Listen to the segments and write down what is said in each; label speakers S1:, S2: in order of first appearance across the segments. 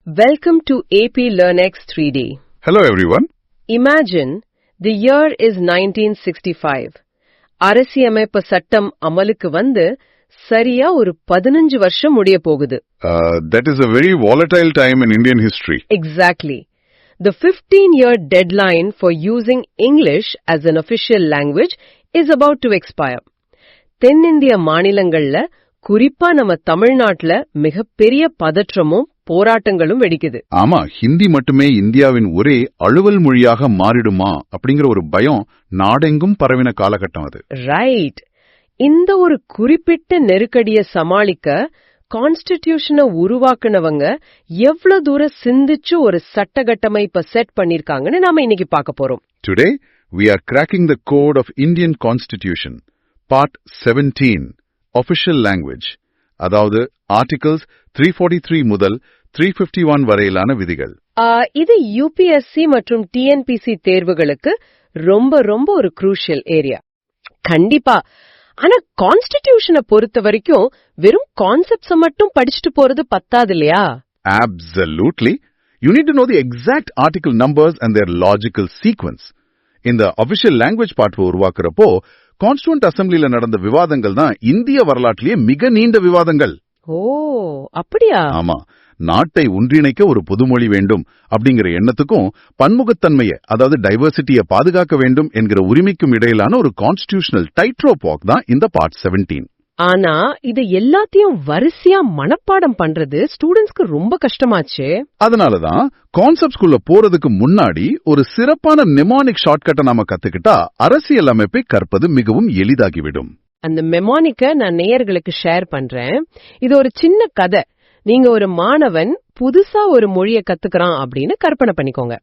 S1: Welcome to AP LearnX 3D.
S2: Hello everyone.
S1: Imagine the year is 1965. அரசியமைப்பு சட்டம் அமலுக்கு வந்து சரியா ஒரு 15 வருஷம் முடிய போகுது.
S2: That is a very volatile time in Indian history.
S1: Exactly. The 15-year deadline for using English as an official language is about to expire. தென்னிந்திய மாநிலங்கள்ல குறிப்பா நம்ம தமிழ்நாட்டுல மிகப்பெரிய பதற்றமும் போராட்டங்களும் வெடிக்குது.
S2: ஆமா, ஹிந்தி மட்டுமே இந்தியாவின் ஒரே அலுவல் மொழியாக மாறிடுமா அப்படிங்கிற ஒரு பயம் நாடெங்கும் பரவின காலகட்டம் அது.
S1: ரைட். இந்த ஒரு குறிப்பிட்ட நெருக்கடியை சமாளிக்க கான்ஸ்டிடியூஷனை உருவாக்குனவங்க எவ்வளவு தூரம் சிந்திச்சு ஒரு சட்டகட்டமைப்பை செட் பண்ணிருக்காங்கன்னு நாம இன்னைக்கு பார்க்க போறோம்.
S2: Today we are cracking the code of Indian Constitution, Part 17, Official Language. அதாவது ஆர்டிகல்ஸ் 343 முதல் 351 வரையிலான விதிகள்.
S1: இது யூபிஎஸ்சி மற்றும் டிஎன்பிசி தேர்வுகளுக்கு ரொம்ப ரொம்ப ஒரு குரூஷியல் ஏரியா. கண்டிப்பா. ஆனா கான்ஸ்டிடியூஷனை பொறுத்த வரைக்கும் வெறும் கான்செப்ட்ஸ் மட்டும் படிச்சுட்டு போறது பத்தாது இல்லையா?
S2: Absolutely. You need to know the exact article numbers and their logical sequence. இந்த official language part உருவாக்குறப்போ கான்ஸ்டிடியூண்ட் அசெம்பிளில நடந்த விவாதங்கள் தான் இந்திய வரலாற்றிலேயே மிக நீண்ட விவாதங்கள்.
S1: ஓ, அப்படியா?
S2: ஆமா, நாட்டை ஒன்றிணைக்க ஒரு பொதுமொழி வேண்டும் அப்படிங்கிற எண்ணத்துக்கும் பன்முகத்தன்மையை, அதாவது டைவர்சிட்டியை பாதுகாக்க வேண்டும் என்கிற உரிமைக்கும் இடையிலான ஒரு கான்ஸ்டிடியூஷனல் டைட்ரோப் வாக் தான் இந்த பார்ட் 17.
S1: ஆனா இது எல்லாத்தையும் வரிசையா மனப்பாடம் பண்றது ஸ்டூடெண்ட்ஸ்க்கு ரொம்ப கஷ்டமாச்சு.
S2: அதனாலதான் கான்செப்ட்ஸ்குள்ள போறதுக்கு முன்னாடி ஒரு சிறப்பான நிமோனிக் ஷார்ட்கட்டை நாம கத்துக்கிட்டா அரசியல் அமைப்பை கற்பது மிகவும் எளிதாகிவிடும்.
S1: அந்த மெமோனிக்க நான் நேயர்களுக்கு ஷேர் பண்றேன். இது ஒரு சின்ன கதை. நீங்க ஒரு மாணவன் புதுசா ஒரு மொழியை கத்துக்கிறான் அப்படின்னு கற்பனை பண்ணிக்கோங்க.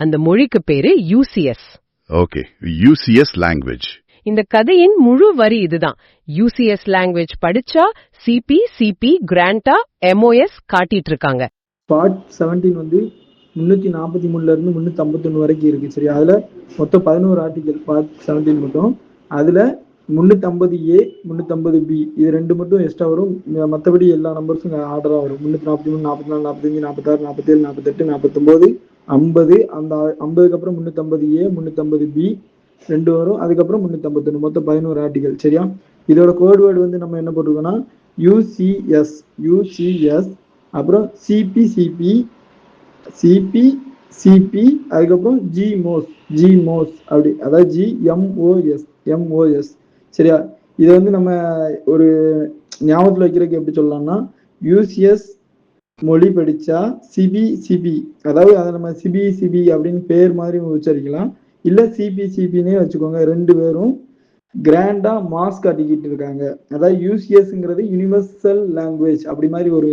S1: அந்த மொழிக்கு பேரு யூசிஎஸ்.
S2: Okay, UCS language.
S1: இந்த கதையின் முழு வரி இதுதான். யூசிஎஸ் லாங்குவேஜ் படிச்சா சிபி கிராண்டா எம்ஓஎஸ் காட்டிட்டு இருக்காங்க.
S3: பார்ட் 17 வந்து 343ல இருந்து 351 வரைக்கும் இருக்கு. சரி, அதுல மொத்தம் 11 ஆர்டிகல் பார்ட் 17 மட்டும். அதுல 350A 350B இது ரெண்டு மட்டும் எக்ஸ்ட்ரா வரும். மற்றபடி எல்லா நம்பர்ஸும் ஆர்டரா வரும். 343 44 45 46 47 48 49 50. அந்த 50க்கு அப்புறம் 350A 350B ரெண்டு வரும். அதுக்கப்புறம் 351, மொத்தம் 11 ஆர்டிகல். சரியா? இதோட கோட் வேர்டு வந்து நம்ம என்ன போட்டிருக்கோம்னா யூசிஎஸ், அப்புறம் சிபி, அதுக்கப்புறம் ஜிமோஸ் அப்படி, அதாவது ஜிஎம்ஓஎஸ். சரியா? இதை வந்து நம்ம ஒரு ஞாபகத்தில் வைக்கிறதுக்கு எப்படி சொல்லலாம்னா, யூசிஎஸ் மொழி படிச்சா சிபி, அதாவது அதை நம்ம சிபி அப்படின்னு பேர் மாதிரி உச்சரிக்கலாம். இல்ல சிபினே வச்சுக்கோங்க. ரெண்டு பேரும் கிராண்டா மாஸ் காட்டிக்கிட்டு இருக்காங்க. அதாவது யூசிஎஸ்ங்கிறது யூனிவர்சல் லாங்குவேஜ் அப்படி மாதிரி ஒரு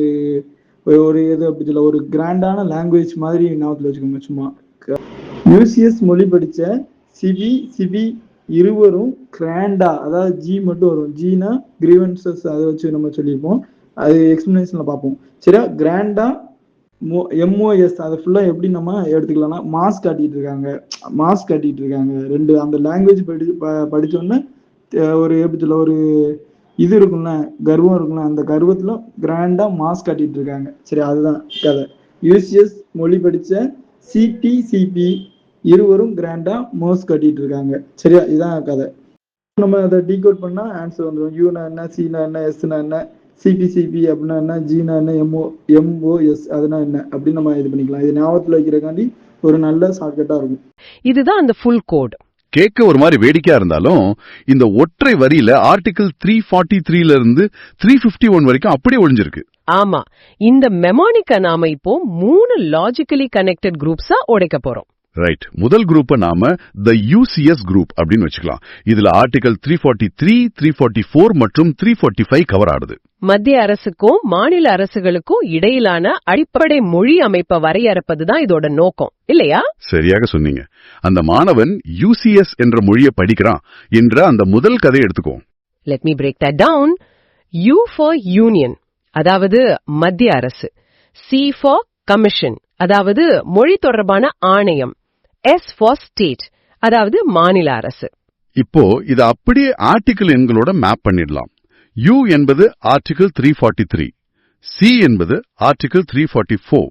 S3: எது அப்படி சொல்ல, ஒரு கிராண்டான லாங்குவேஜ் மாதிரி ஞாபகத்தில் வச்சுக்கோங்க. சும்மா யூசிஎஸ் மொழி படிச்ச சிபி இருவரும் கிராண்டா, அதாவது ஜி மட்டும் வரும். ஜினா கிரீவன்சஸ், அதை வச்சு நம்ம சொல்லியிருப்போம். அது எக்ஸ்பிளனேஷன்ல பார்ப்போம். சரியா? கிராண்டா எம்ஓஎஸ் அதை ஃபுல்லா எப்படி நம்ம எடுத்துக்கலாம்னா மாஸ் காட்டிட்டு இருக்காங்க. ரெண்டு அந்த லாங்குவேஜ் படிச்சோன்னா ஒரு எப்படி சொல்ல, ஒரு இது இருக்கும்ல, கர்வம் இருக்கும்ல, அந்த கர்வத்துல கிராண்டா மாஸ் காட்டிட்டு இருக்காங்க. சரி, அதுதான் கதை. யூசிஎஸ் மொழி படிச்ச சிபி இருவரும் கிராண்டா மாஸ் காட்டிட்டு இருக்காங்க. சரியா? இதுதான் கதை. நம்ம அதை டீகோட் பண்ணா ஆன்சர் வந்துடும். யூனா என்ன, சினா என்ன, எஸ்னா என்ன, சிபி அப்படின்னா என்ன, ஜினா என்ன, எம்ஓஎஸ் அதுனா என்ன அப்படின்னு நம்ம இது பண்ணிக்கலாம். இது ஞாபகத்தில் வைக்கிறக்காண்டி ஒரு நல்ல ஷார்ட்கட்டா இருக்கும்.
S1: இதுதான் அந்த ஃபுல் கோட்.
S2: கேட்க ஒரு மாதிரி வேடிக்கையா இருந்தாலும் இந்த ஒற்றை வரியில ஆர்டிகல் 343ல இருந்து 351 வரைக்கும் அப்படியே ஒளிஞ்சிருக்கு.
S1: ஆமா, இந்த மெமோனிக்க நாம இப்போ 3 லாஜிக்கலி கனெக்டட் குரூப்ஸா உடைக்க போறோம்.
S2: ரைட். முதல் குரூப்பை நாம த யூசிஎஸ் குரூப் அப்படின்னு வச்சுக்கலாம். இதுல ஆர்டிகல் 343, 344 மற்றும் 345 கவர் ஆடுது.
S1: மத்திய அரசுக்கும் மாநில அரசுகளுக்கும் இடையிலான அடிப்படை மொழி அமைப்பை வரையறுப்பதுதான் இதோட நோக்கம் இல்லையா?
S2: சரியாக சொன்னீங்க. அந்த மாணவன் யூசிஎஸ் என்ற மொழியை படிக்கிறான் என்ற அந்த முதல் கதை எடுத்துக்கோ.
S1: Let me break that down. U for union, அதாவது மத்திய அரசு. சி ஃபார் கமிஷன், அதாவது மொழி தொடர்பான ஆணையம். எஸ் ஃபார் ஸ்டேட், அதாவது மாநில அரசு.
S2: இப்போ இத அப்படியே ஆர்டிகிள் எண்களோட மேப் பண்ணிடலாம். U என்பது ஆர்டிகிள் 343, C என்பது ஆர்டிகிள் 344,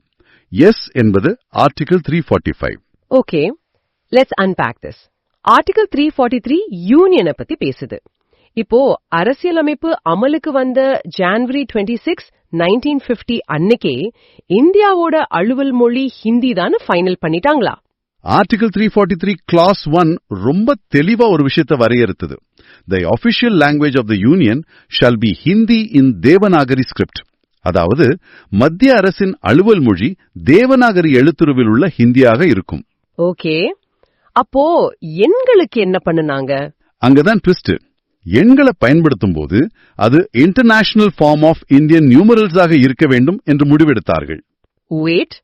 S2: எஸ் என்பது article 345.
S1: Okay, let's unpack this. Article 343 யூனியனை பத்தி பேசுது. இப்போ அரசியலமைப்பு அமலுக்கு வந்த ஜனவரி 26, 1950 அன்னைக்கே இந்தியாவோட அலுவல் மொழி ஹிந்தி தான் ஃபைனல் பண்ணிட்டாங்களா?
S2: ஆர்டிகிள் 343 கிளாஸ் 1 ரொம்ப தெளிவா ஒரு விஷயத்தை வரையறுத்தது. The official language of the union shall be Hindi in Devanagari script. அதாவது மத்திய அரசின் அலுவல் மொழி தேவநாகரி எழுத்துருவில் உள்ள ஹிந்தியாக இருக்கும்.
S1: ஓகே, அப்போ எண்களுக்கு என்ன பண்ணுனாங்க?
S2: அங்கதான் ட்விஸ்ட். எண்களை பயன்படுத்தும் போது அது international form of Indian numerals ஆக இருக்க வேண்டும் என்று முடிவெடுத்தார்கள்.
S1: வெயிட்,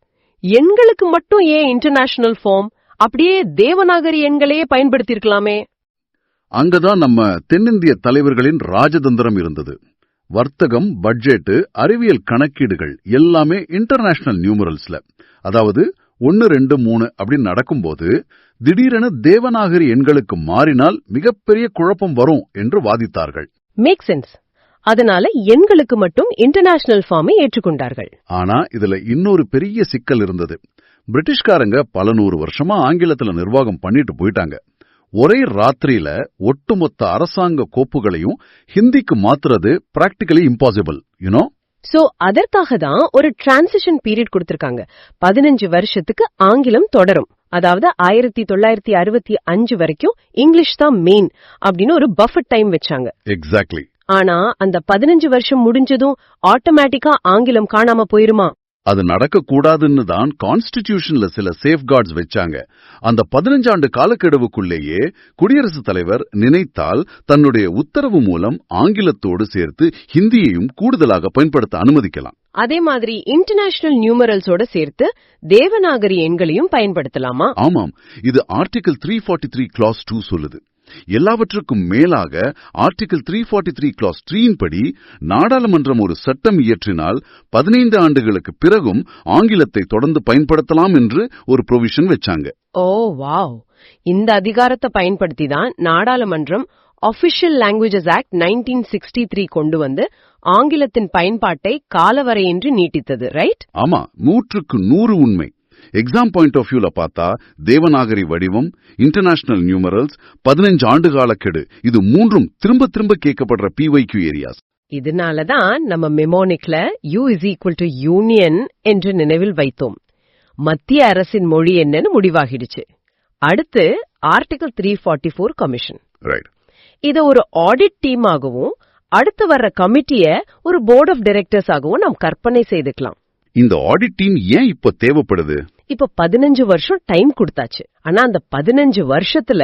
S1: எண்களுக்கு மட்டும் ஏன் இன்டர்நேஷனல் ஃபார்ம்? அப்படியே தேவநாகரி எண்களையே பயன்படுத்தியிருக்கலாமே.
S2: அங்கதான் நம்ம தென்னிந்திய தலைவர்களின் ராஜதந்திரம் இருந்தது. வர்த்தகம், பட்ஜெட், அறிவியல் கணக்கீடுகள் எல்லாமே இன்டர்நேஷனல் நியூமரல்ஸ்ல, அதாவது 1, 2, 3 அப்படின்னு நடக்கும்போது திடீரென தேவநாகரி எண்களுக்கு மாறினால் மிகப்பெரிய குழப்பம் வரும் என்று வாதித்தார்கள்.
S1: Make sense. அதனால எண்களுக்கு மட்டும் இன்டர்நேஷனல் ஃபார்மை ஏற்றுக்கொண்டார்கள்.
S2: ஆனா இதுல இன்னொரு பெரிய சிக்கல் இருந்தது. பிரிட்டிஷ்காரங்க பல 100 வருஷமா ஆங்கிலத்துல நிர்வாகம் பண்ணிட்டு போயிட்டாங்க. ஒரே ராத்திரியில ஒட்டுமொத்த அரசாங்க கோப்புகளையும் ஹிந்திக்கு மாத்துறது பிராக்டிகலி இம்பாசிபிள், யூனோ.
S1: சோ அதற்காக தான் ஒரு டிரான்சிஷன் பீரியட் கொடுத்திருக்காங்க. 15 வருஷத்துக்கு ஆங்கிலம் தொடரும். அதாவது 1965 வரைக்கும் இங்கிலீஷ் தான் மெயின் அப்படின்னு ஒரு பஃபர் டைம் வச்சாங்க.
S2: எக்ஸாக்ட்லி.
S1: ஆனா அந்த 15 வருஷம் முடிஞ்சதும் ஆட்டோமேட்டிக்கா ஆங்கிலம் காணாம போயிருமா?
S2: அது நடக்க கூடாதுன்னு தான் கான்ஸ்டிடியூஷன்ல சில சேஃப்கார்ட்ஸ் வச்சாங்க. அந்த 15 ஆண்டு காலக்கெடுவுக்குள்ளேயே குடியரசுத் தலைவர் நினைத்தால் தன்னுடைய உத்தரவு மூலம் ஆங்கிலத்தோடு சேர்த்து ஹிந்தியையும் கூடுதலாக பயன்படுத்த அனுமதிக்கலாம்.
S1: அதே மாதிரி இன்டர்நேஷனல் நியூமரல்ஸோட சேர்த்து தேவநாகரி எண்களையும் பயன்படுத்தலாமா?
S2: ஆமாம், இது ஆர்டிகிள் 343 கிளாஸ் 2 சொல்லுது. எல்லாவற்றுக்கும் மேலாக ஆர்டிகிள் 343 கிளாஸ் 3 படி நாடாளுமன்றம் ஒரு சட்டம் இயற்றினால் 15 ஆண்டுகளுக்கு பிறகும் ஆங்கிலத்தை தொடர்ந்து பயன்படுத்தலாம் என்று ஒரு ப்ரொவிஷன் வச்சாங்க.
S1: ஓ வாவ்! இந்த அதிகாரத்தை பயன்படுத்தி தான் நாடாளுமன்றம் ஆபிஷியல் லாங்குவேஜஸ் ஆக்ட் 1963 கொண்டு வந்து ஆங்கிலத்தின் பயன்பாட்டை காலவரையின்றி நீட்டித்தது, ரைட்?
S2: ஆமா, 100க்கு 100 உண்மை. எக்ஸாம் பாயிண்ட் ஆஃப் வியூல பார்த்தா தேவநாகரி வடிவம், இன்டர்நேஷனல் நியூமரல்ஸ், 15 ஆண்டு காலக்கெடு, இது மூன்றும் திரும்ப திரும்ப கேட்கப்படுற PYQ ஏரியாஸ்.
S1: இதனாலதான் நம்ம மெமோனிக்ல U = யூனியன் என்று நினைவில் வைத்தோம். மத்திய அரசின் மொழி என்னன்னு முடிவாகிடுச்சு. அடுத்து ஆர்டிகிள் 344 கமிஷன்.
S2: ரைட்.
S1: இத ஒரு ஆடிட் டீம் ஆகவும் அடுத்து வர்ற கமிட்டிய ஒரு போர்ட் ஆஃப் டைரக்டர்ஸ் ஆகவும் நாம் கற்பனை செய்துக்கலாம்.
S2: இந்த ஆடிட் டீம் ஏன் இப்ப தேவைப்படுது?
S1: இப்ப 15 வருஷம் டைம் கொடுத்தாச்சு. ஆனா அந்த 15 வருஷத்துல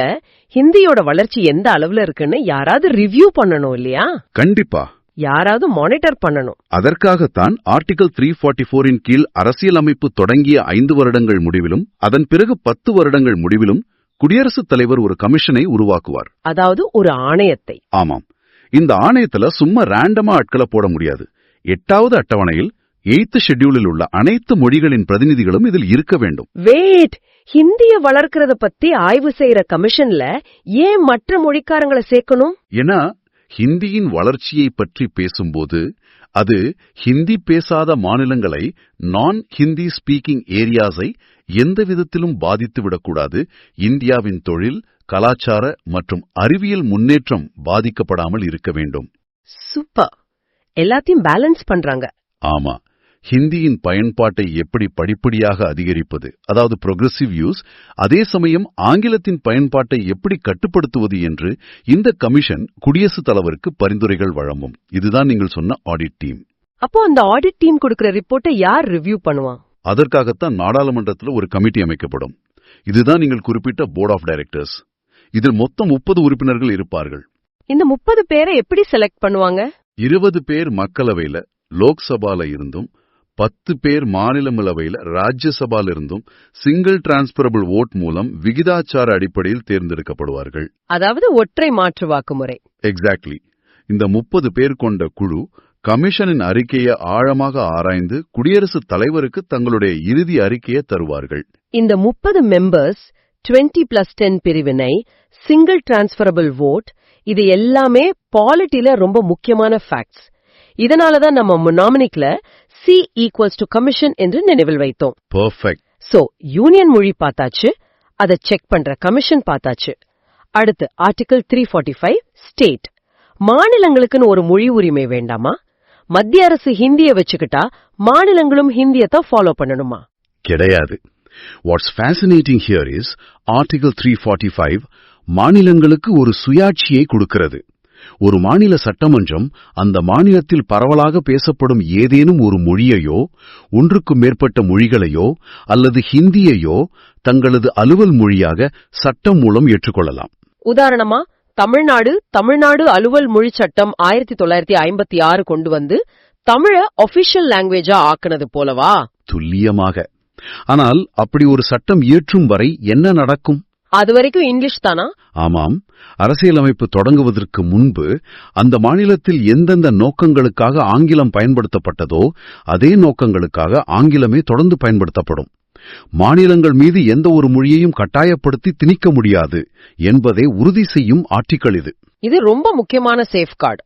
S1: ஹிந்தியோட வளர்ச்சி எந்த அளவுல இருக்குன்னு யாராவது ரிவ்யூ பண்ணணும் இல்லையா?
S2: கண்டிப்பா.
S1: யாராவது மானிட்டர் பண்ணணும்.
S2: அதற்காகத்தான் ஆர்டிகிள் 344 இன் கீழ் அரசியலமைப்பு தொடங்கிய 5 வருடங்கள் முடிவிலும் அதன் பிறகு 10 வருடங்கள் முடிவிலும் குடியரசுத் தலைவர் ஒரு கமிஷனை உருவாக்குவார்.
S1: அதாவது ஒரு ஆணையத்தை.
S2: ஆமாம். இந்த ஆணையத்துல சும்மா ரேண்டமா ஆட்களை போட முடியாது. 8வது அட்டவணையில் 8th ஷெட்யூலில் உள்ள அனைத்து மொழிகளின் பிரதிநிதிகளும் இதில் இருக்க வேண்டும்.
S1: வெயிட், ஹிந்திய வளர்க்கறத பத்தி ஆய்வு செய்யற கமிஷன்ல ஏன் மற்ற மொழிக்காரங்களை சேர்க்கணும்?
S2: ஏன்னா ஹிந்தியின் வளர்ச்சியை பற்றி பேசும்போது அது ஹிந்தி பேசாத மாநிலங்களை, நான் ஹிந்தி ஸ்பீக்கிங் ஏரியாஸை எந்த விதத்திலும் பாதித்து விடக்கூடாது. இந்தியாவின் தொழில், கலாச்சார மற்றும் அறிவியல் முன்னேற்றம் பாதிக்கப்படாமல் இருக்க வேண்டும்.
S1: சூப்பர், எல்லாத்தையும் பேலன்ஸ் பண்றாங்க.
S2: ஆமா, ஹிந்தியின் பயன்பாட்டை எப்படி படிப்படியாக அதிகரிப்பது, அதாவது ப்ரோக்ரெசிவ் யூஸ், அதே சமயம் ஆங்கிலத்தின் பயன்பாட்டை எப்படி கட்டுப்படுத்துவது என்று இந்த கமிஷன் குடியரசுத் தலைவருக்கு பரிந்துரைகள் வழங்கும். இதுதான் நீங்கள் சொன்ன ஆடிட் டீம்.
S1: அப்போ அந்த ஆடிட் டீம் கொடுக்கிற ரிப்போர்ட்டை யார் ரிவ்யூ பண்ணுவான்?
S2: அதற்காகத்தான் நாடாளுமன்றத்தில் ஒரு கமிட்டி அமைக்கப்படும். இதுதான் நீங்கள் குறிப்பிட்ட போர்ட் ஆஃப் டைரக்டர்ஸ். இதில் மொத்தம் 30 உறுப்பினர்கள் இருப்பார்கள்.
S1: இந்த 30 பேரை எப்படி செலக்ட் பண்ணுவாங்க?
S2: 20 பேர் மக்களவையில, லோக்சபால இருந்தும், 10 பேர் மாநிலங்களவையில, ராஜ்யசபால இருந்தும் சிங்கிள் டிரான்ஸ்பரபிள் ஓட் மூலம் விகிதாச்சார அடிப்படையில் தேர்ந்தெடுக்கப்படுவார்கள்.
S1: அதாவது ஒற்றை மாற்று வாக்குமுறை.
S2: எக்ஸாக்ட்லி. இந்த 30 பேர் கொண்ட குழு கமிஷனின் அறிக்கையை ஆழமாக ஆராய்ந்து குடியரசுத் தலைவருக்கு தங்களுடைய இறுதி அறிக்கையை தருவார்கள்.
S1: இந்த 30 மெம்பர்ஸ் 20+10 பிரிவினை, சிங்கிள் டிரான்ஸ்பரபிள் ஓட், இது எல்லாமே பாலிட்டில ரொம்ப முக்கியமான ஃபேக்ட்ஸ். இதனாலதான் நம்ம மொனாமினிக்ல C ஈக்குவல்ஸ் டு கமிஷன் என்று நினைவில் வைத்தோம்.
S2: பெர்ஃபெக்ட்.
S1: சோ யூனியன் மொழி பார்த்தாச்சு, அதை செக் பண்ற கமிஷன் பார்த்தாச்சு. அடுத்து ஆர்டிகல் 345 ஸ்டேட். மாநிலங்களுக்குன்னு ஒரு மொழி உரிமை வேண்டாமா? மத்திய அரசு ஹிந்தியை வச்சுக்கிட்டா மாநிலங்களும் ஹிந்தியத்தான் ஃபாலோ பண்ணணுமா?
S2: கிடையாது. What's fascinating here is Article 345 மாநிலங்களுக்கு ஒரு சுயாட்சியை கொடுக்கிறது. ஒரு மாநில சட்டமன்றம் அந்த மாநிலத்தில் பரவலாக பேசப்படும் ஏதேனும் ஒரு மொழியையோ ஒன்றுக்கும் மேற்பட்ட மொழிகளையோ அல்லது ஹிந்தியையோ தங்களது அலுவல் மொழியாக சட்டம் மூலம் ஏற்றுக்கொள்ளலாம்.
S1: உதாரணமா தமிழ்நாடு அலுவல் மொழி சட்டம் 1956 கொண்டு வந்து தமிழ ஆபீஷியல் லாங்குவேஜா ஆக்குனது போலவா?
S2: துல்லியமாக. ஆனால் அப்படி ஒரு சட்டம் இயற்றும் வரை என்ன நடக்கும்?
S1: அது வரைக்கும் இங்கிலீஷ் தானா?
S2: ஆமாம். அரசியலமைப்பு தொடங்குவதற்கு முன்பு அந்த மாநிலத்தில் எந்தெந்த நோக்கங்களுக்காக ஆங்கிலம் பயன்படுத்தப்பட்டதோ அதே நோக்கங்களுக்காக ஆங்கிலமே தொடர்ந்து பயன்படுத்தப்படும். மாநிலங்கள் மீது எந்த ஒரு மொழியையும் கட்டாயப்படுத்தி திணிக்க முடியாது என்பதை உறுதி செய்யும் ஆர்டிகிள் இது.
S1: இது ரொம்ப முக்கியமான சேஃப்கார்டு.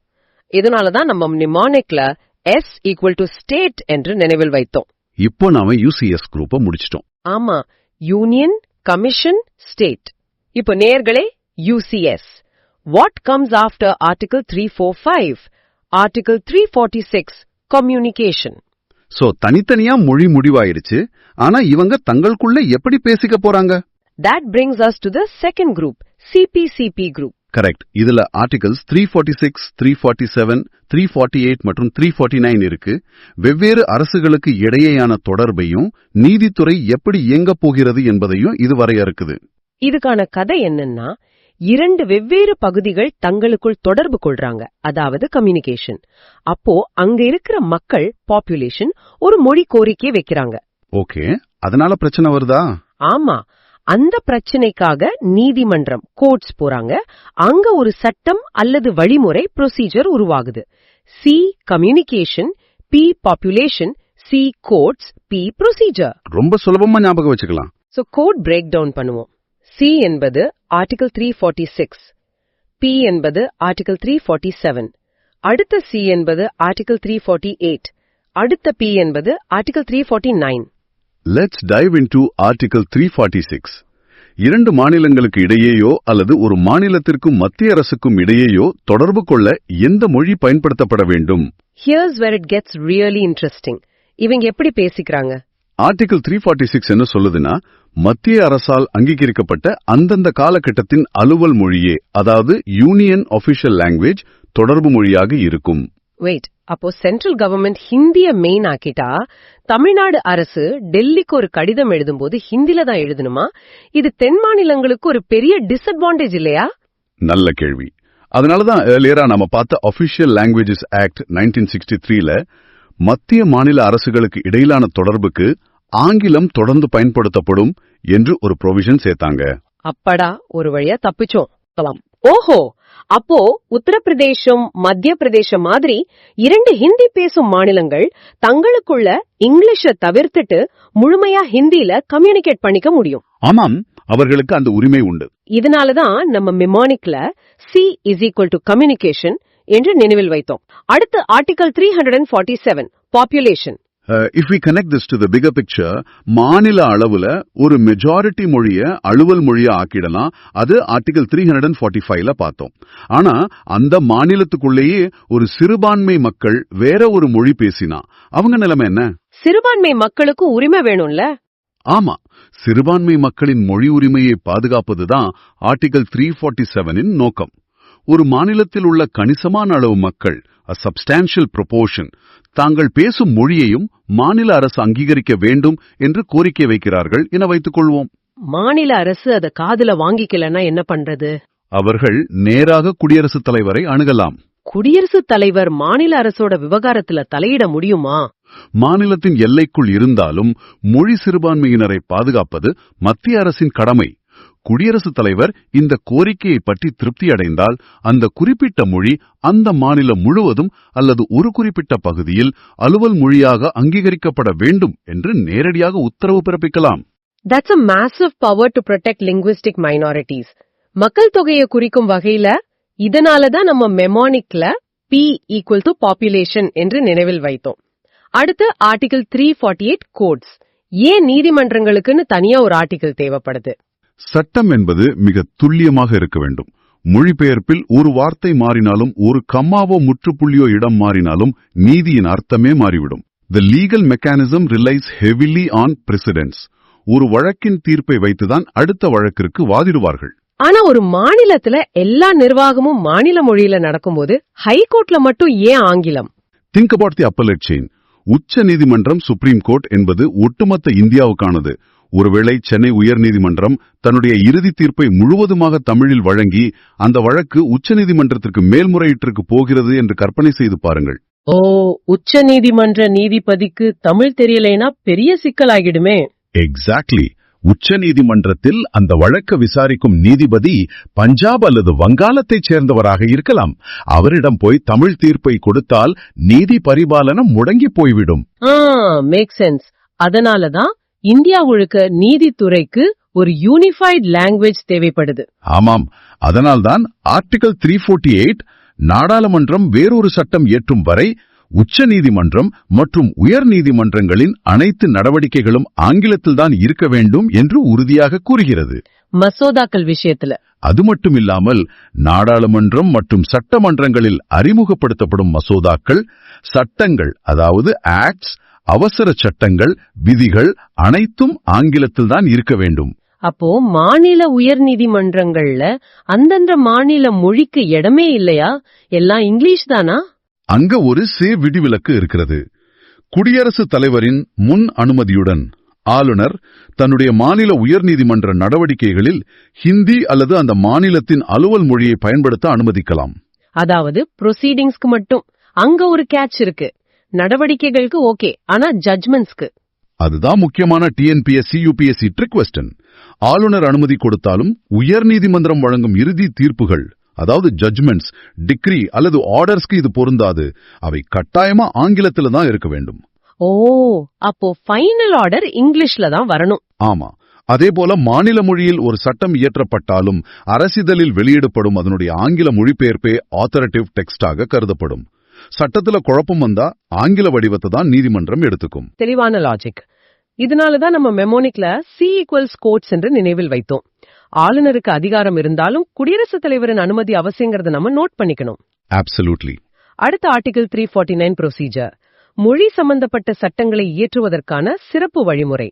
S1: இதனாலதான் நம்ம நிமானிக்ல S ஈக்குவல் டு ஸ்டேட் என்று நினைவில் வைத்தோம்.
S2: இப்போ நாம UCS குரூப்பை முடிச்சிட்டோம்.
S1: ஆமா, யூனியன், கமிஷன், ஸ்டேட். இப்போ நேயர்களே, UCS. What comes after Article 345? Article 346, communication.
S2: So தனித்தனியா மொழி முடிவாயிருச்சு. ஆனா இவங்க தங்களுக்குள்ள எப்படி பேசிக்க போறாங்க?
S1: That brings us to the second group, CPCP group.
S2: Correct. இதுல ஆர்டிகல்ஸ் 346, 347, 348 மற்றும் 349 இருக்கு. வெவ்வேறு அரசுகளுக்கு இடையேயான தொடர்பையும் நீதித்துறை எப்படி இயங்கப் போகிறது என்பதையும் இது வரையறுக்குது.
S1: இதுக்கான கதை என்னன்னா, இரண்டு வெவ்வேறு பகுதிகள் தங்களுக்குள் தொடர்பு கொள்றாங்க, அதாவது கம்யூனிகேஷன். அப்போ அங்க இருக்கிற மக்கள் பாப்புலேஷன் ஒரு மொழி கோரிக்கை வைக்கிறாங்க.
S2: ஓகே, அதனால பிரச்சனை வருதா?
S1: ஆமா, அந்த பிரச்சனைக்காக நீதிமன்றம் கோர்ட்ஸ் போறாங்க. அங்க ஒரு சட்டம் அல்லது வழிமுறை ப்ரொசீஜர் உருவாகுது. C communication, P population, C courts, P procedure.
S2: ரொம்ப சுலபமா ஞாபகம் வச்சுக்கலாம்.
S1: சோ கோட் பிரேக் டவுன் பண்ணுவோம். C என்பது ஆர்டிகல் 346, P என்பது ஆர்டிகல் 347, அடுத்த C என்பது ஆர்டிகல் 348, அடுத்த P என்பது article 349.
S2: Let's dive into Article 346. இரண்டு மாநிலங்களுக்கு இடையேயோ அல்லது ஒரு மாநிலத்திற்கும் மத்திய அரசுக்கும் இடையேயோ தொடர்பு கொள்ள எந்த மொழி பயன்படுத்தப்பட வேண்டும்?
S1: Here's where it gets really interesting. இவங்க எப்படி பேசிக்கிறாங்க?
S2: ஆர்டிகல் 346 என்ன சொல்லுதுன்னா, மத்திய அரசால் அங்கீகரிக்கப்பட்ட அந்தந்த காலகட்டத்தின் அலுவல் மொழியே, அதாவது யூனியன் ஆபீஷியல் லாங்குவேஜ் தொடர்பு மொழியாக இருக்கும்.
S1: வெயிட், அப்போ சென்ட்ரல் கவர்மெண்ட் ஹிந்திய மெயின் ஆக்கிட்டா தமிழ்நாடு அரசு டெல்லிக்கு ஒரு கடிதம் எழுதும்போது ஹிந்தில தான் எழுதணுமா? இது தென் மாநிலங்களுக்கு ஒரு பெரிய டிஸ்அட்வான்டேஜ் இல்லையா?
S2: நல்ல கேள்வி. அதனாலதான் ஏர்லியரா நாம பார்த்த ஆபீஷியல் லாங்குவேஜஸ் ஆக்ட் 1963ல மத்திய மாநில அரசுகளுக்கு இடையிலான தொடர்புக்கு ஆங்கிலம் தொடர்ந்து பயன்படுத்தப்படும் என்று ஒரு ப்ரொவிஷன் சேர்த்தாங்க.
S1: அப்படா, ஒரு வழியா தப்பிச்சோம். ஓஹோ, அப்போ உத்தரப்பிரதேசம், மத்திய பிரதேசம் மாதிரி இரண்டு ஹிந்தி பேசும் மாநிலங்கள் தங்களுக்குள்ள இங்கிலீஷ தவிர்த்துட்டு முழுமையா ஹிந்தில கம்யூனிகேட் பண்ணிக்க முடியும்.
S2: ஆமாம், அவர்களுக்கு அந்த உரிமை உண்டு.
S1: இதனாலதான் நம்ம மெமானிக்ல C is equal to communication என்று நினைவில் வைத்தோம். அடுத்து article 347, population.
S2: If we connect this to the bigger picture, மாநில அளவுல ஒரு மெஜாரிட்டி மொழிய அலுவல் மொழியா ஆக்கிடலாம். அது ஆர்டிகல் 345ல பார்த்தோம். ஆனா அந்த மாநிலத்துக்குள்ளேயே ஒரு சிறுபான்மை மக்கள் வேற ஒரு மொழி பேசினா அவங்க நிலைமை என்ன?
S1: சிறுபான்மை மக்களுக்கு உரிமை வேணும்ல?
S2: ஆமா, சிறுபான்மை மக்களின் மொழி உரிமையை பாதுகாப்பதுதான் ஆர்டிகல் 347இன் நோக்கம். ஒரு மாநிலத்தில் உள்ள கணிசமான அளவு மக்கள், a substantial proportion, தாங்கள் பேசும் மொழியையும் மாநில அரசு அங்கீகரிக்க வேண்டும் என்று கோரிக்கை வைக்கிறார்கள் என வைத்துக் கொள்வோம்.
S1: மாநில அரசு அதை காதுல வாங்கிக்கலன்னா என்ன பண்றது?
S2: அவர்கள் நேராக குடியரசுத் தலைவரை அணுகலாம்.
S1: குடியரசுத் தலைவர் மாநில அரசோட விவகாரத்துல தலையிட முடியுமா?
S2: மாநிலத்தின் எல்லைக்குள் இருந்தாலும் மொழி சிறுபான்மையினரை பாதுகாப்பது மத்திய அரசின் கடமை. குடியரசுத் தலைவர் இந்த கோரிக்கையை பற்றி திருப்தி அடைந்தால் அந்த குறிப்பிட்ட மொழி அந்த மாநிலம் முழுவதும் அல்லது ஒரு குறிப்பிட்ட பகுதியில் அலுவல் மொழியாக அங்கீகரிக்கப்பட வேண்டும் என்று நேரடியாக உத்தரவு பிறப்பிக்கலாம்.
S1: That's a massive power to protect linguistic minorities. மக்கள் தொகையை குறிக்கும் வகையில இதனாலதான் நம்ம மெமானிக்ல P equal to population என்று நினைவில் வைத்தோம். அடுத்து ஆர்டிகிள் 348 கோட்ஸ். ஏன் நீதிமன்றங்களுக்குன்னு தனியா ஒரு ஆர்டிகிள் தேவைப்படுது?
S2: சட்டம் என்பது மிக துல்லியமாக இருக்க வேண்டும். மொழிபெயர்ப்பில் ஒரு வார்த்தை மாறினாலும், ஒரு கம்மாவோ முற்றுப்புள்ளியோ இடம் மாறினாலும் நீதியின் அர்த்தமே மாறிவிடும். The legal mechanism relies heavily on precedents. ஒரு வழக்கின் தீர்ப்பை வைத்துதான் அடுத்த வழக்கிற்கு வாதிடுவார்கள்.
S1: ஆனா ஒரு மாநிலத்துல எல்லா நிர்வாகமும் மாநில மொழியில நடக்கும்போது ஹைகோர்ட்ல மட்டும் ஏன் ஆங்கிலம்?
S2: Think about the appellate chain. உச்ச நீதிமன்றம் சுப்ரீம் கோர்ட் என்பது ஒட்டுமொத்த இந்தியாவுக்கானது. ஒருவேளை சென்னை உயர்நீதிமன்றம் தன்னுடைய இறுதி தீர்ப்பை முழுவதுமாக தமிழில் வழங்கி அந்த வழக்கு உச்ச நீதிமன்றத்திற்கு மேல்முறையீட்டிற்கு போகிறது என்று கற்பனை செய்து பாருங்கள்.
S1: ஓ, உச்ச நீதிமன்ற நீதிபதிக்கு தமிழ் தெரியலைனா பெரிய சிக்கலாகிடுமே.
S4: எக்ஸாக்ட்லி. உச்ச நீதிமன்றத்தில் அந்த வழக்கு விசாரிக்கும் நீதிபதி பஞ்சாப் அல்லது வங்காளத்தைச் சேர்ந்தவராக இருக்கலாம். அவரிடம் போய் தமிழ் தீர்ப்பை கொடுத்தால் நீதி பரிபாலனம் முடங்கி போய்விடும்.
S1: Make sense. அதனாலதான் இந்தியா முழுக்க நீதித்துறைக்கு ஒரு யூனிஃபைட் லாங்குவேஜ் தேவைப்படுது.
S4: ஆமாம், அதனால்தான் ஆர்டிகிள் 348 நாடாளுமன்றம் வேறொரு சட்டம் இயற்றும் வரை உச்ச நீதிமன்றம் மற்றும் உயர் நீதிமன்றங்களின் அனைத்து நடவடிக்கைகளும் ஆங்கிலத்தில்தான் இருக்க வேண்டும் என்று உறுதியாக கூறுகிறது.
S1: மசோதாக்கள் விஷயத்துல
S4: அது மட்டுமில்லாமல் நாடாளுமன்றம் மற்றும் சட்டமன்றங்களில் அறிமுகப்படுத்தப்படும் மசோதாக்கள், சட்டங்கள், அதாவது ஆக்ட்ஸ், அவசர சட்டங்கள், விதிகள் அனைத்தும் ஆங்கிலத்தில்தான் இருக்க வேண்டும்.
S1: அப்போ மாநில உயர் நீதிமன்றங்கள்ல அந்தந்த மாநில மொழிக்கு இடமே இல்லையா? எல்லாம் இங்கிலீஷ் தானா?
S2: அங்க ஒரு விதிவிலக்கு இருக்கிறது. குடியரசுத் தலைவரின் முன் அனுமதியுடன் ஆளுநர் தன்னுடைய மாநில உயர்நீதிமன்ற நடவடிக்கைகளில் ஹிந்தி அல்லது அந்த மாநிலத்தின் அலுவல் மொழியை பயன்படுத்த அனுமதிக்கலாம்.
S1: அதாவது ப்ரொசீடிங்ஸ்க்கு மட்டும். அங்க ஒரு கேட்ச் இருக்கு. நடவடிக்கைகளுக்கு ஓகே, ஆனா ஜட்ஜ்மெண்ட்ஸ்க்கு.
S2: அதுதான் முக்கியமான TNPSC UPSC ட்ரிக் கொஸ்டின். ஆளுநர் அனுமதி கொடுத்தாலும் உயர்நீதிமன்றம் வழங்கும் இறுதி தீர்ப்புகள், அதாவது ஜட்ஜ்மெண்ட்ஸ், டிக்ரி அல்லது ஆர்டர்ஸ்க்கு இது பொருந்தாது. அவை கட்டாயமா ஆங்கிலத்துல தான் இருக்க வேண்டும்.
S1: ஓ, அப்போ ஃபைனல் ஆர்டர் இங்கிலீஷ்ல தான் வரணும்.
S2: ஆமா. அதேபோல மாநில மொழியில் ஒரு சட்டம் இயற்றப்பட்டாலும் அரசிதழில் வெளியிடப்படும் அதனுடைய ஆங்கில மொழிபெயர்ப்பே ஆத்தரேட்டிவ் டெக்ஸ்டாக கருதப்படும். சட்டத்துல குழப்பம் வந்தா ஆங்கில வடிவத்தை தான் நீதிமன்றம் எடுத்துக்கும்.
S1: தெளிவான லாஜிக். இதனாலதான் நம்ம மெமோனிக்ல C= கோட்ஸ் என்று நினைவில் வைத்தோம். ஆளுநருக்கு அதிகாரம் இருந்தாலும் குடியரசுத் தலைவரின் அனுமதி அவசியங்கிறத நம்ம நோட் பண்ணிக்கணும்.
S2: Absolutely.
S1: அடுத்த ஆர்டிகிள் 349 ப்ரொசீஜர். மொழி சம்பந்தப்பட்ட சட்டங்களை இயற்றுவதற்கான சிறப்பு வழிமுறை.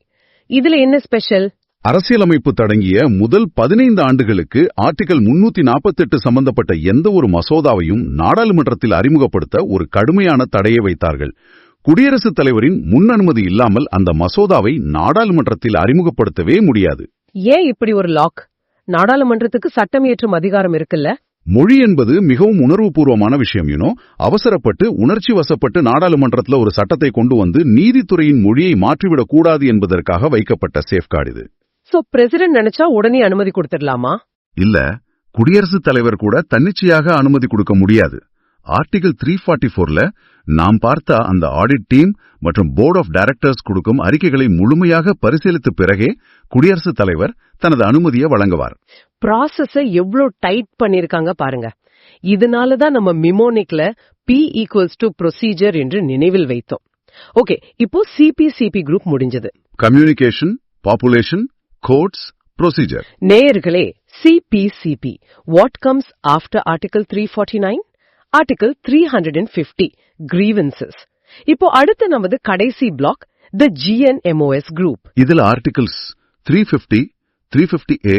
S1: இதுல என்ன ஸ்பெஷல்?
S2: அரசியலமைப்பு தொடங்கிய முதல் 15 ஆண்டுகளுக்கு ஆர்டிகிள் 348 சம்பந்தப்பட்ட எந்த ஒரு மசோதாவையும் நாடாளுமன்றத்தில் அறிமுகப்படுத்த ஒரு கடுமையான தடையை வைத்தார்கள். குடியரசுத் தலைவரின் முன் அனுமதி இல்லாமல் அந்த மசோதாவை நாடாளுமன்றத்தில் அறிமுகப்படுத்தவே முடியாது.
S1: ஏன் இப்படி ஒரு லாக்? நாடாளுமன்றத்துக்கு சட்டம் இயற்றும் அதிகாரம் இருக்குல்ல?
S2: மொழி என்பது மிகவும் உணர்வுபூர்வமான விஷயம். அவசரப்பட்டு உணர்ச்சி வசப்பட்டு நாடாளுமன்றத்துல ஒரு சட்டத்தை கொண்டு வந்து நீதித்துறையின் மொழியை மாற்றிவிடக் கூடாது என்பதற்காக வைக்கப்பட்ட சேஃப்கார்டு இது.
S1: சோ பிரசிடென்ட் நினைச்சா உடனே அனுமதி கொடுத்துடலாமா?
S2: இல்ல, குடியரசுத் தலைவர் கூட தன்னிச்சையாக அனுமதி கொடுக்க முடியாது. ஆர்டிகிள் 344ல நாம் பார்த்த அந்த ஆடிட் டீம் மற்றும் போர்ட் ஆஃப் டைரக்டர்ஸ் கொடுக்கும் அறிக்கைகளை முழுமையாக பரிசீலித்த பிறகே குடியரசுத் தலைவர் தனது அனுமதியை வழங்குவார்.
S1: ப்ராசஸ எவ்வளவு டைட் பண்ணிருக்காங்க பாருங்க. இதனாலதான் நம்ம மிமோனிக்ல P= ப்ரொசீஜர் என்று நினைவில் வைத்தோம். ஓகே, இப்போ CP குரூப் முடிஞ்சது.
S2: Communication, population, courts, procedure.
S1: நேயர்களே, CP what comes after article 349? Article 350 grievances. இப்போ அடுத்து நமது கடைசி பிளாக், தி GNMOS குரூப்.
S2: இதுல ஆர்டிகிள்ஸ் 350, 350A,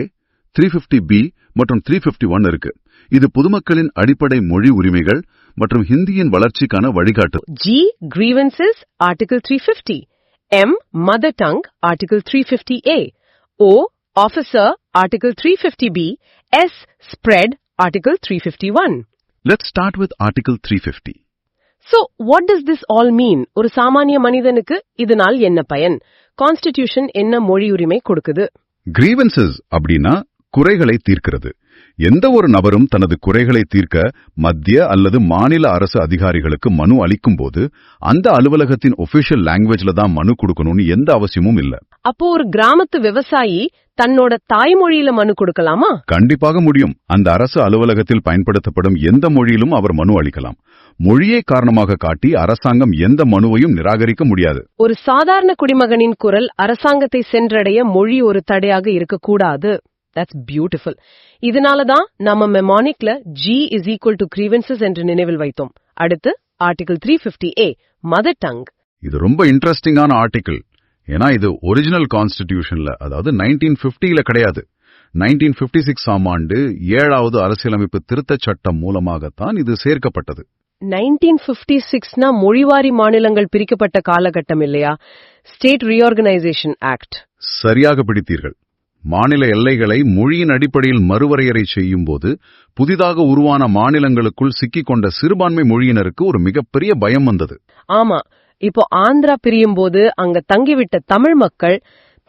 S2: 350B மற்றும் 351 இருக்கு. இது பொதுமக்களின் அடிப்படை மொழி உரிமைகள் மற்றும் ஹிந்தியின் வளர்ச்சிக்கான வழிகாட்டு.
S1: G grievances article 350, M mother tongue article 350A, O officer article 350B, S spread article 351.
S2: Let's start with Article 350.
S1: So, what does this all mean? ஒரு சாமானிய மனிதனுக்கு இதனால் என்ன பயன்? கான்ஸ்டிடியூஷன் என்ன மொழி உரிமை கொடுக்குது?
S2: Grievances அப்படின்னா குறைகளை தீர்க்கிறது.
S4: எந்த ஒரு நபரும் தனது குறைகளை தீர்க்க மத்திய அல்லது மாநில அரசு அதிகாரிகளுக்கு மனு அளிக்கும்போது அந்த அலுவலகத்தின் ஒபிஷியல் லாங்குவேஜ்ல தான் மனு கொடுக்கணும்னு எந்த அவசியமும் இல்ல.
S1: அப்போ ஒரு கிராமத்து விவசாயி தன்னோட தாய்மொழியில மனு கொடுக்கலாமா?
S4: கண்டிப்பாக முடியும். அந்த அரசு அலுவலகத்தில் பயன்படுத்தப்படும் எந்த மொழியிலும் அவர் மனு அளிக்கலாம். மொழியை காரணமாக காட்டி அரசாங்கம் எந்த மனுவையும் நிராகரிக்க முடியாது.
S1: ஒரு சாதாரண குடிமகனின் குரல் அரசாங்கத்தை சென்றடைய மொழி ஒரு தடையாக இருக்கக்கூடாது. That's beautiful. இதனாலதான் நம்ம மெமானிக்ல G is equal to grievances என்று நினைவில் வைத்தோம். அடுத்து ஆர்டிகல் 350A மதர் டங்.
S4: இது ரொம்ப இன்ட்ரெஸ்டிங்கான ஆர்டிகிள். ஏன்னா இது ஒரிஜினல் கான்ஸ்டிடியூஷன்ல, அதாவது 1950ல கிடையாது. 1956 ஆம் ஆண்டு 7வது அரசியலமைப்பு திருத்தச் சட்டம் மூலமாகத்தான் இது சேர்க்கப்பட்டது.
S1: 1956னா மொழிவாரி மாநிலங்கள் பிரிக்கப்பட்ட காலகட்டம் இல்லையா? State reorganisation act.
S4: சரியாக பிடித்தீர்கள். மாநில எல்லைகளை மொழியின் அடிப்படையில் மறுவரையறை செய்யும் போது புதிதாக உருவான மாநிலங்களுக்குள் சிக்கிக்கொண்ட சிறுபான்மை மொழியினருக்கு ஒரு மிகப்பெரிய பயம் வந்தது.
S1: ஆமா, இப்போ ஆந்திரா பிரியும் போது அங்க தங்கிவிட்ட தமிழ் மக்கள்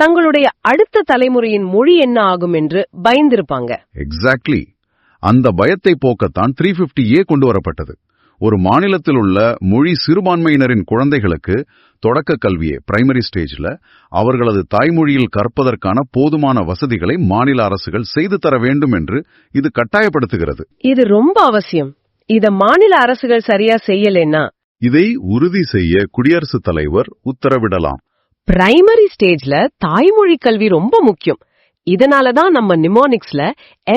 S1: தங்களுடைய அடுத்த தலைமுறையின் மொழி என்ன ஆகும் என்று பயந்திருப்பாங்க.
S4: எக்ஸாக்ட்லி. அந்த பயத்தை போக்கத்தான் 350A கொண்டு வரப்பட்டது. ஒரு மாநிலத்தில் உள்ள மொழி சிறுபான்மையினரின் குழந்தைகளுக்கு தொடக்க கல்வியை பிரைமரி ஸ்டேஜ்ல அவர்களது தாய்மொழியில் கற்பதற்கான போதுமான வசதிகளை மாநில அரசுகள் செய்து தர வேண்டும் என்று இது கட்டாயப்படுத்துகிறது.
S1: இது ரொம்ப அவசியம். இத மாநில அரசுகள் சரியா செய்யலன்னா
S4: இதை உறுதி செய்ய குடியரசுத் தலைவர் உத்தரவிடலாம்.
S1: பிரைமரி ஸ்டேஜ்ல தாய்மொழி கல்வி ரொம்ப முக்கியம். இதனாலதான் நம்ம நிமோனிக்ஸ்ல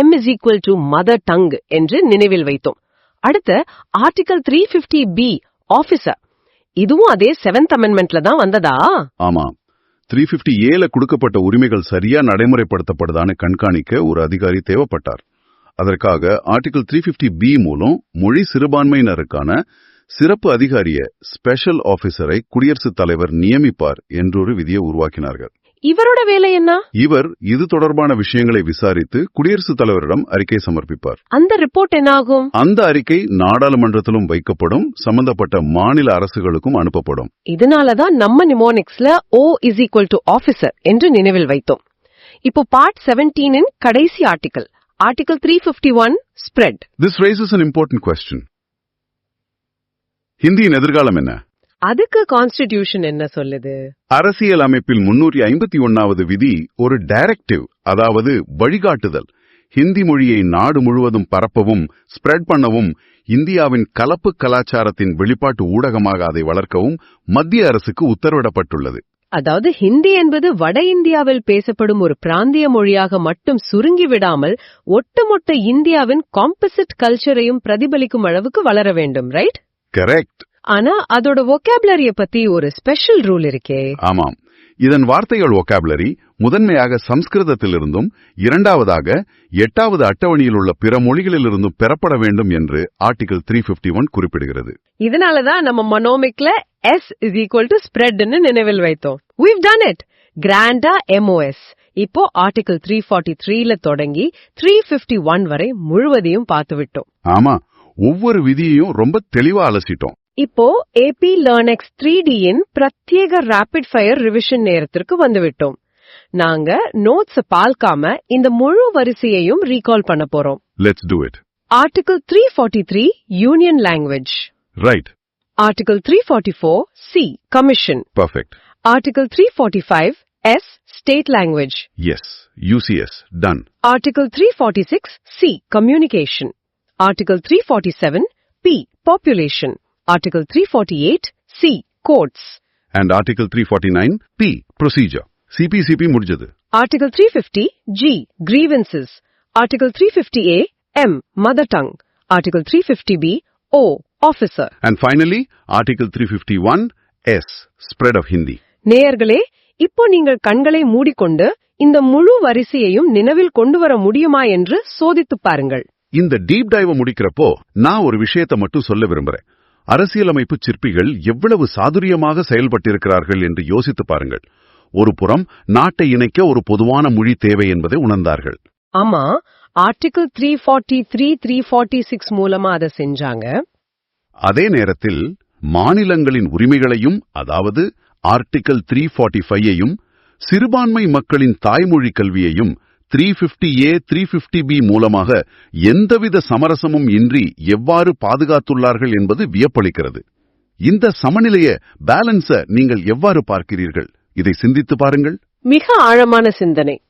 S1: M is equal to mother tongue என்று நினைவில் வைத்தோம். அடுத்து ஆர்டிகல் 350B ஆபீசர். இதுவும் அதே 7th அமெண்ட்மெண்ட்ல தான் வந்ததா?
S4: ஆமா. 350Aல கொடுக்கப்பட்ட உரிமைகள் சரியா நடைமுறைப்படுத்தப்படுதான்னு கண்காணிக்க ஒரு அதிகாரி தேவைப்பட்டார். அதற்காக ஆர்டிகல் 350B மூலம் மொழி சிறுபான்மையினருக்கான சிறப்பு அதிகாரிய ஸ்பெஷல் ஆபீசரை குடியரசுத் தலைவர் நியமிப்பார் என்றொரு விதியை உருவாக்கினார்கள்.
S1: இவரோட வேலை என்ன?
S4: இவர் இது தொடர்பான விஷயங்களை விசாரித்து குடியரசுத் தலைவரிடம் அறிக்கை சமர்ப்பிப்பார்.
S1: அந்த ரிப்போர்ட் என்ன ஆகும்?
S4: அந்த அறிக்கை நாடாளுமன்றத்திலும் வைக்கப்படும், சம்பந்தப்பட்ட மாநில அரசுகளுக்கும் அனுப்பப்படும்.
S1: இதனாலதான் நம்ம நிமோனிக்ஸ்ல O is equal to officer என்று நினைவில் வைத்தோம். இப்போ பார்ட் 17 கடைசி article 351 spread.
S4: This raises an important question. ஹிந்தியின் எதிர்காலம் என்ன?
S1: அதுக்கு கான்ஸ்டிடியூஷன் என்ன சொல்லுது?
S4: அரசியல் அமைப்பில் 351வது விதி ஒரு டைரக்டிவ், அதாவது வழிகாட்டுதல். ஹிந்தி மொழியை நாடு முழுவதும் பரப்பவும் ஸ்ப்ரெட் பண்ணவும், இந்தியாவின் கலப்பு கலாச்சாரத்தின் வெளிப்பாட்டு ஊடகமாக அதை வளர்க்கவும் மத்திய அரசுக்கு உத்தரவிடப்பட்டுள்ளது.
S1: அதாவது ஹிந்தி என்பது வட இந்தியாவில் பேசப்படும் ஒரு பிராந்திய மொழியாக மட்டும் சுருங்கி விடாமல் ஒட்டுமொத்த இந்தியாவின் காம்போசிட் கல்ச்சரையும் பிரதிபலிக்கும் அளவுக்கு வளர வேண்டும், ரைட்?
S4: கரெக்ட்.
S1: ஆனா அதோட வொக்காபுலரிய பத்தி ஒரு ஸ்பெஷல் ரூல் இருக்கே.
S4: ஆமாம். இதன் வார்த்தைகள் வொக்காபுலரி முதன்மையாக சம்ஸ்கிருதத்திலிருந்தும் இரண்டாவதாக 8வது அட்டவணையில் உள்ள பிற மொழிகளிலிருந்தும் பெறப்பட வேண்டும் என்று ஆர்டிகல் 351 குறிப்பிடுகிறது.
S1: இதனாலதான் நம்ம மனோமிக்ல S is equal to spread ன்னு நினைவில் வைத்தோம். We've done it. கிராண்டா MOS. இப்போ ஆர்டிகல் 343ல தொடங்கி 351 வரை முழுவதையும் பார்த்து விட்டோம்.
S4: ஆமா, ஒவ்வொரு விதியையும் ரொம்ப தெளிவா அலசிட்டோம்.
S1: இப்போ AP LearnX 3Dயின் பிரத்யேக ரேபிட் ஃபயர் ரிவிஷன் நேரத்திற்கு வந்துவிட்டோம். நாங்க நோட்ஸ் பார்க்காம இந்த முழு வரிசையையும் ரீகால் பண்ண போறோம்.
S4: Let's do it.
S1: Article 343 union language.
S4: Right.
S1: Article 344 C commission.
S4: Perfect.
S1: Article 345 S state language.
S4: Yes. UCS. Done.
S1: Article 346 C communication. Article 347 P population. Article 348 C courts.
S4: And Article 349 P procedure. CPCP முடிஞ்சது.
S1: Article 350 G grievances. Article 350A M mother tongue. Article 350B O officer.
S4: And finally, Article 351 S spread of Hindi.
S1: நேயர்களே, இப்போ நீங்கள் கண்களை மூடிக்கொண்டு இந்த முழு வரிசையையும் நினைவில் கொண்டு வர முடியுமா என்று சோதித்துப் பாருங்கள்.
S4: இந்த டீப் டைவ் முடிக்கிறப்போ நான் ஒரு விஷயத்தை மட்டும் சொல்ல விரும்புறேன். அரசியலமைப்பு சிற்பிகள் எவ்வளவு சாதுரியமாக செயல்பட்டிருக்கிறார்கள் என்று யோசித்து பாருங்கள். ஒரு புறம் நாட்டை இணைக்க ஒரு பொதுவான மொழி தேவை என்பதை உணர்ந்தார்கள்.
S1: ஆமா, ஆர்டிகல் 343 346 மூலமா அதை செஞ்சாங்க.
S4: அதே நேரத்தில் மாநிலங்களின் உரிமைகளையும், அதாவது ஆர்டிகல் 345ஐயும், சிறுபான்மை மக்களின் தாய்மொழி கல்வியையும் 350A 350B மூலமாக எந்தவித சமரசமும் இன்றி எவ்வாறு பாதுகாத்துள்ளார்கள் என்பது வியப்பளிக்கிறது. இந்த பேலன்ஸ நீங்கள் எவ்வாறு பார்க்கிறீர்கள்? இதை சிந்தித்து பாருங்கள்.
S1: மிக ஆழமான சிந்தனை.